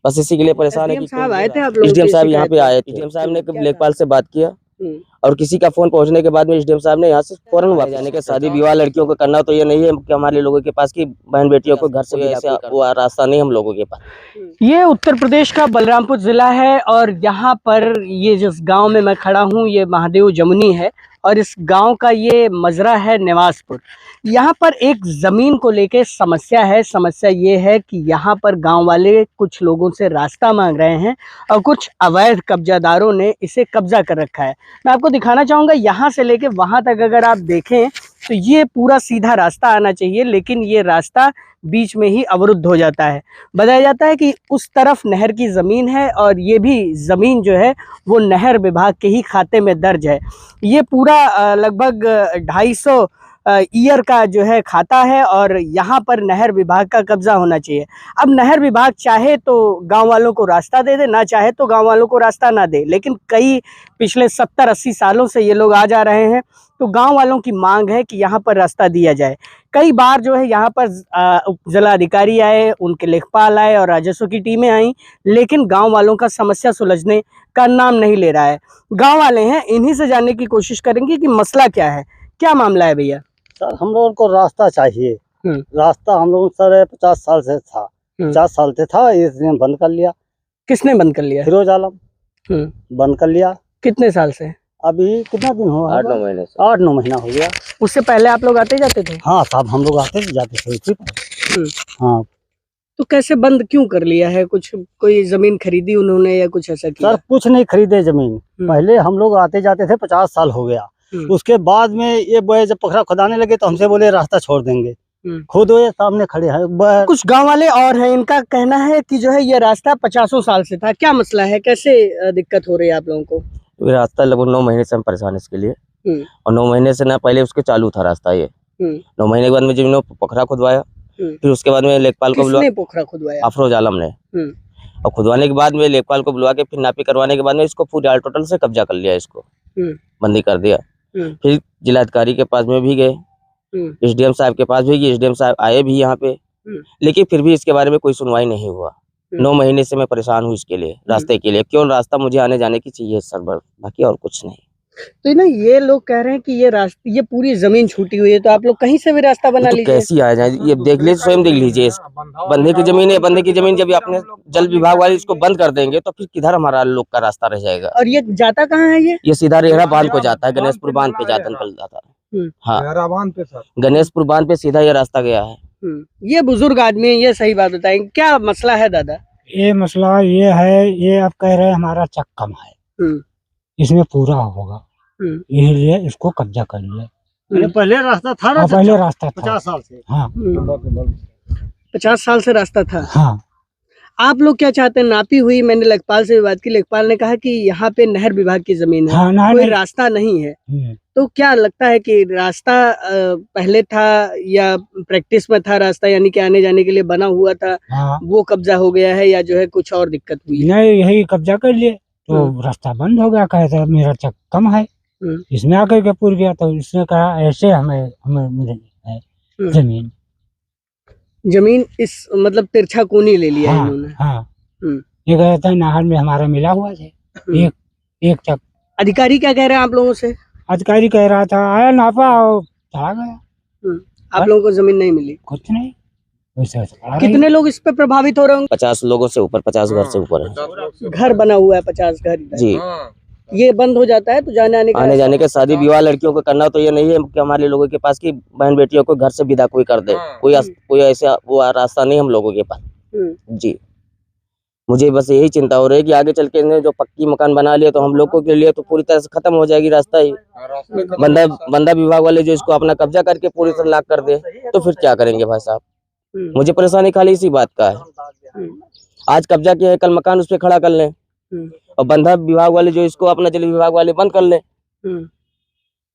बस इसी के लिए परेशान है कि साहब आए थे आप लोग? एसडीएम साहब यहाँ पे आए थे। एसडीएम साहब ने लेखपाल से बात किया और किसी का फोन पहुंचने के बाद में एसडीएम साहब ने यहाँ से फौरन वापस जाने के शादी विवाह लड़कियों को करना तो ये नहीं है कि हमारे लोगों के पास की बहन बेटियों को घर से ऐसा वो रास्ता नहीं हम लोगों के पास। ये उत्तर प्रदेश का बलरामपुर जिला है और यहाँ पर ये जिस गांव में मैं खड़ा हूँ ये महादेव जमुनी है और इस गांव का ये मजरा है निवासपुर। यहाँ पर एक ज़मीन को लेके समस्या है। समस्या ये है कि यहाँ पर गांव वाले कुछ लोगों से रास्ता मांग रहे हैं और कुछ अवैध कब्जादारों ने इसे कब्जा कर रखा है। मैं आपको दिखाना चाहूँगा, यहाँ से लेके वहाँ तक अगर आप देखें तो ये पूरा सीधा रास्ता आना चाहिए, लेकिन ये रास्ता बीच में ही अवरुद्ध हो जाता है। बताया जाता है कि उस तरफ नहर की ज़मीन है और ये भी ज़मीन जो है वो नहर विभाग के ही खाते में दर्ज है। ये पूरा लगभग 250 ईयर का जो है खाता है और यहाँ पर नहर विभाग का कब्जा होना चाहिए। अब नहर विभाग चाहे तो गांव वालों को रास्ता दे दे, ना चाहे तो गांव वालों को रास्ता ना दे, लेकिन कई पिछले 70-80 सालों से ये लोग आ जा रहे हैं। तो गांव वालों की मांग है कि यहाँ पर रास्ता दिया जाए। कई बार जो है यहाँ पर जिलाधिकारी आए, उनके लेखपाल आए और राजस्व की टीमें आई, लेकिन गांव वालों का समस्या सुलझने का नाम नहीं ले रहा है। गांव वाले हैं, इन्हीं से जानने की कोशिश करेंगे कि मसला क्या है, क्या मामला है भैया। सर हम लोगों को रास्ता चाहिए। रास्ता हम लोग सर 50 साल से था, 50 साल से था, इसने बंद कर लिया। किसने बंद कर लिया? फिरोज आलम बंद कर लिया। कितने साल से? अभी कितना दिन हुआ? 8-9 महीने से। 8-9 महीना हो गया। उससे पहले आप लोग आते जाते थे? हाँ साहब, हम लोग आते जाते थे। हाँ, तो कैसे बंद क्यों कर लिया है? कुछ कोई जमीन खरीदी उन्होंने या कुछ ऐसा किया? सर कुछ नहीं खरीदे जमीन। पहले हम लोग आते जाते थे, 50 साल हो गया। उसके बाद में ये बोए जब पोखरा खुदाने लगे तो हमसे बोले रास्ता छोड़ देंगे। खुद ये सामने खड़े हैं। कुछ गांव वाले और हैं, इनका कहना है कि जो है ये रास्ता 50 साल से था। क्या मसला है, कैसे दिक्कत हो रही है आप लोगों को? ये रास्ता लगभग 9 महीने से हम परेशान इसके लिए और 9 महीने से ना पहले उसके चालू था रास्ता। ये 9 महीने के बाद में जब पोखरा खुदवाया, फिर उसके बाद में लेखपाल को बुलवा, पोखरा खुदवाया? अफरोज आलम ने। और खुदवाने के बाद में लेखपाल को बुलवा के फिर नापी करवाने के बाद में इसको पूरे आल टोटल से कब्जा कर लिया, इसको बंदी कर दिया। फिर जिलाधिकारी के पास में भी गए, एसडीएम साहब के पास भी गए, एसडीएम साहब आए भी यहाँ पे, लेकिन फिर भी इसके बारे में कोई सुनवाई नहीं हुआ। 9 महीने से मैं परेशान हूँ इसके लिए, रास्ते के लिए। क्यों रास्ता मुझे आने जाने की चाहिए सर, बाकी और कुछ नहीं। तो ना ये लोग कह रहे हैं कि ये रास्ते, ये पूरी जमीन छूटी हुई है, तो आप लोग कहीं से भी रास्ता बना लीजिए। कैसी आ जाए, ये देख लीजिए, स्वयं देख लीजिए। बंधे की जमीन है, बंधे की जमीन जब आपने जल विभाग वाले इसको बंद कर देंगे तो फिर किधर हमारा लोग का रास्ता रह जाएगा। और ये जाता कहाँ है? ये सीधा रेहड़ा बांध को जाता है, गणेशपुर बांध पे जाता निकल जाता है। हाँ, गणेशपुर बांध पे सीधा ये रास्ता गया है। ये बुजुर्ग आदमी, ये सही बात बताएंगे, क्या मसला है दादा? ये मसला ये है, ये आप कह रहे हैं हमारा चक कम है, इसमें पूरा होगा, इसलिए इसको कब्जा कर लिया। पहले रास्ता था ना, पहले रास्ता था 50 साल से। हाँ, 50 साल से रास्ता था। हाँ। आप लोग क्या चाहते हैं? नापी हुई, मैंने लेखपाल से बात की, लेखपाल ने कहा कि यहाँ पे नहर विभाग की जमीन है। हाँ, कोई रास्ता नहीं है। तो क्या लगता है कि रास्ता पहले था या प्रैक्टिस में था रास्ता, यानी कि आने जाने के लिए बना हुआ था, वो कब्जा हो गया है या जो है कुछ और दिक्कत हुई? नहीं, यही कब्जा कर लिए तो रास्ता बंद हो गया। कहता मेरा चक कम है, इसमें आकर के पूर गया, तो इसने कहा ऐसे हमें जमीन इस मतलब तिरछा कोनी ले लिया है इन्होंने। हाँ। ये कहता है नहर में हमारा मिला हुआ है एक चक। अधिकारी क्या कह रहे हैं आप लोगों से? अधिकारी कह रहा था आया, नापा और चला गया। आप लोगों को जमीन नहीं मिली? कुछ नहीं। कितने लोग इस पे प्रभावित हो रहे होंगे? 50 लोगों से ऊपर, 50 घर से ऊपर है। घर बना हुआ है 50 घर जी। ये बंद हो जाता है तो आने जाने के शादी विवाह लड़कियों को करना तो ये नहीं है कि हमारे लोगों के पास की बहन बेटियों को घर से विदा कोई कर दे। कोई ऐसा वो रास्ता नहीं हम लोगों के पास जी। मुझे बस यही चिंता हो रही है कि आगे चल के जो पक्की मकान बना लिया तो हम लोगों के लिए तो पूरी तरह से खत्म हो जाएगी रास्ता ही। बंदा विभाग वाले जो इसको अपना कब्जा करके पूरी तरह लाक कर दे तो फिर क्या करेंगे भाई साहब। मुझे परेशानी खाली इसी बात का है, आज कब्जा किया है, कल मकान उस पर खड़ा कर लें और बंधा विभाग वाले जो इसको अपना जल विभाग वाले बंद कर ले।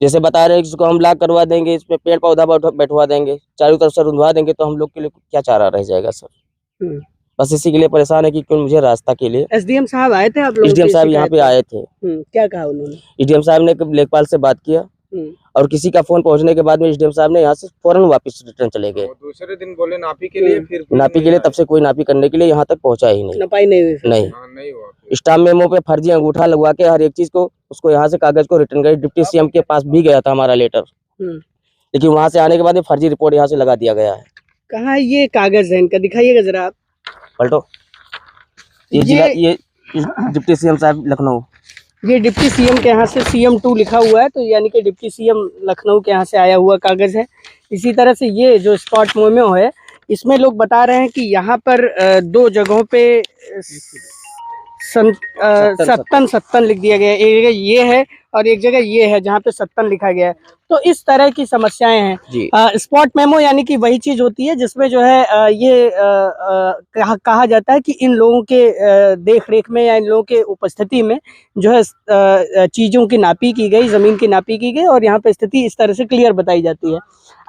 जैसे बता रहे हैं इसको हम लाक करवा देंगे, इसमें पेड़ पौधा बैठवा देंगे, चारों तरफ से रुंधवा देंगे, तो हम लोग के लिए क्या चारा रह जाएगा सर। बस इसी के लिए परेशान है कि क्यों मुझे रास्ता के लिए। एसडीएम साहब आए थे आप लोग? एसडीएम साहब यहाँ पे आए थे। क्या कहा उन्होंने? एसडीएम साहब ने लेखपाल से बात किया और किसी का फोन पहुंचने के बाद में एसडीएम साहब ने यहाँ से फौरन वापस रिटर्न चले गए। दूसरे दिन बोले नापी के लिए, फिर नापी के लिए तब से कोई नापी करने के लिए यहाँ तक पहुंचा ही नहीं। नपाई नहीं हुई फिर? नहीं, नहीं हुआ। स्टाम्प मेमो पे फर्जी अंगूठा लगवा के हर एक चीज को उसको यहाँ से कागज को रिटर्न गए। डिप्टी सीएम के पास भी गया था हमारा लेटर, लेकिन वहां से आने के बाद फर्जी रिपोर्ट यहाँ से लगा दिया गया है। कहाँ ये कागज है इनका, दिखाइएगा जरा आप। पलटो, ये डिप्टी सीएम साहब लखनऊ, ये डिप्टी सीएम के यहाँ से CM2 लिखा हुआ है, तो यानी कि डिप्टी सीएम लखनऊ के यहाँ से आया हुआ कागज है। इसी तरह से ये जो स्पॉट मेमो है, इसमें लोग बता रहे हैं कि यहाँ पर 2 जगहों पे 57 लिख दिया गया है। एक जगह ये है और एक जगह ये है जहाँ पे 57 लिखा गया है। तो इस तरह की समस्याएं हैं। स्पॉट मेमो यानी कि वही चीज होती है जिसमें जो है ये कहा जाता है कि इन लोगों के देख रेख में या इन लोगों के उपस्थिति में जो है चीज़ों की नापी की गई, ज़मीन की नापी की गई और यहाँ पे स्थिति इस तरह से क्लियर बताई जाती है।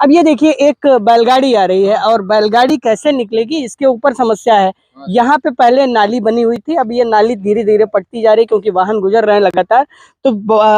अब ये देखिए, एक बैलगाड़ी आ रही है और बैलगाड़ी कैसे निकलेगी इसके ऊपर समस्या है। यहाँ पे पहले नाली बनी हुई थी, अब ये नाली धीरे धीरे पटती जा रही है क्योंकि वाहन गुजर रहे हैं लगातार, तो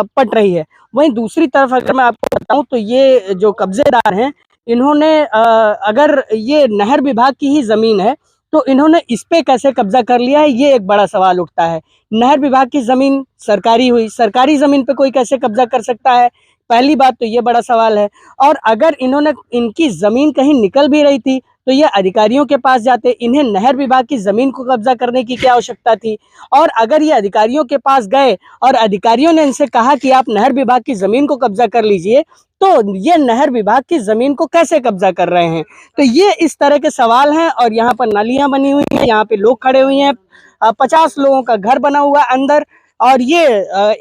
पट रही है। वहीं दूसरी तरफ अगर मैं आपको बताऊं तो ये जो कब्जेदार हैं, इन्होंने अगर ये नहर विभाग की ही जमीन है तो इन्होंने इस पे कैसे कब्जा कर लिया है, ये एक बड़ा सवाल उठता है। नहर विभाग की जमीन सरकारी हुई, सरकारी जमीन पे कोई कैसे कब्जा कर सकता है, पहली बात तो ये बड़ा सवाल है। और अगर इनकी जमीन कहीं निकल भी रही थी तो ये अधिकारियों के पास जाते, इन्हें नहर विभाग की जमीन को कब्जा करने की क्या आवश्यकता थी। और अगर ये अधिकारियों के पास गए और अधिकारियों ने इनसे कहा कि आप नहर विभाग की जमीन को कब्जा कर लीजिए, तो ये नहर विभाग की जमीन को कैसे कब्जा कर रहे हैं। तो ये इस तरह के सवाल हैं। और यहाँ पर नालियां बनी हुई हैं, यहाँ पे लोग खड़े हुए हैं, 50 लोगों का घर बना हुआ है अंदर। और ये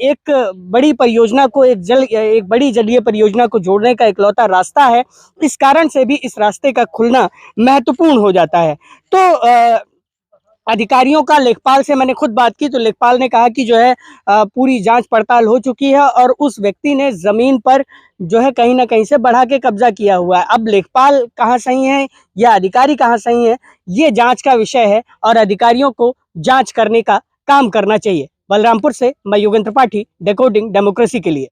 एक बड़ी परियोजना को, एक बड़ी जलीय परियोजना को जोड़ने का इकलौता रास्ता है। इस कारण से भी इस रास्ते का खुलना महत्वपूर्ण हो जाता है। तो अधिकारियों का लेखपाल से मैंने खुद बात की तो लेखपाल ने कहा कि जो है पूरी जांच पड़ताल हो चुकी है और उस व्यक्ति ने जमीन पर जो है कहीं ना कहीं से बढ़ा के कब्जा किया हुआ है। अब लेखपाल कहाँ सही है या अधिकारी कहाँ सही है, ये जांच का विषय है और अधिकारियों को जांच करने का काम करना चाहिए। बलरामपुर से मैं योगेंद्र त्रिपाठी, डिकोडिंग डेमोक्रेसी के लिए।